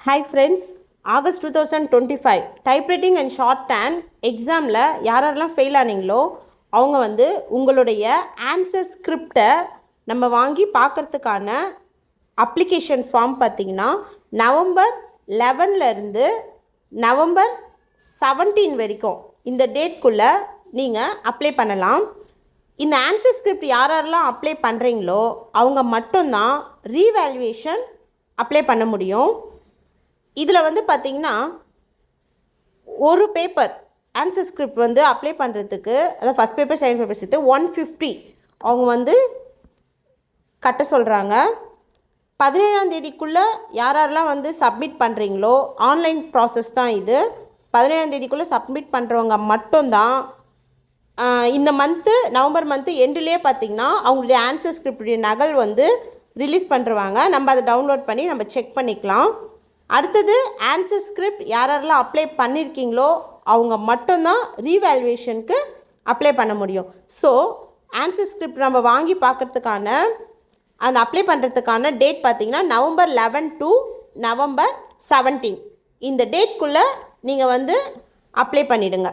Hi friends, August 2025 typewriting and short hand எக்ஸாமில் யாரெல்லாம் fail ஆனீங்களோ அவங்க வந்து உங்களுடைய ஆன்சர் ஸ்கிரிப்டை நம்ம வாங்கி பார்க்குறதுக்கான அப்ளிகேஷன் ஃபார்ம் பார்த்திங்கன்னா நவம்பர் 11லேருந்து நவம்பர் 17 வரைக்கும் இந்த டேட்குள்ளே நீங்கள் அப்ளை பண்ணலாம். இந்த ஆன்சர் ஸ்கிரிப்ட் யாரெல்லாம் அப்ளை பண்ணுறீங்களோ அவங்க மட்டும்தான் ரீவேல்யூவேஷன் அப்ளை பண்ண முடியும். இதில் வந்து பார்த்திங்கன்னா ஒரு பேப்பர் ஆன்சர் ஸ்கிரிப்ட் வந்து அப்ளை பண்ணுறதுக்கு அதாவது ஃபஸ்ட் பேப்பர் செகண்ட் பேப்பர் சேர்த்து 150 அவங்க வந்து கட்ட சொல்கிறாங்க. 17ஆம் தேதிக்குள்ளே யாரெல்லாம் வந்து சப்மிட் பண்ணுறீங்களோ ஆன்லைன் ப்ராசஸ் தான் இது. 17ஆம் தேதிக்குள்ளே சப்மிட் பண்ணுறவங்க மட்டும்தான் இந்த நவம்பர் மந்த்து எண்டுலேயே பார்த்திங்கன்னா அவங்களுடைய ஆன்சர் ஸ்கிரிப்டுடைய நகல் வந்து ரிலீஸ் பண்ணுறாங்க. நம்ம அதை டவுன்லோட் பண்ணி நம்ம செக் பண்ணிக்கலாம். அடுத்தது ஆன்சர் ஸ்கிரிப்ட் யாரெல்லாம் அப்ளை பண்ணியிருக்கீங்களோ அவங்க மட்டும்தான் ரீவேல்யூவேஷனுக்கு அப்ளை பண்ண முடியும். ஸோ ஆன்சர் ஸ்கிரிப்ட் நம்ம வாங்கி பார்க்குறதுக்கான அந்த அப்ளை பண்ணுறதுக்கான டேட் பார்த்திங்கன்னா நவம்பர் 11 to நவம்பர் 17 இந்த டேட்குள்ளே நீங்கள் வந்து அப்ளை பண்ணிவிடுங்க.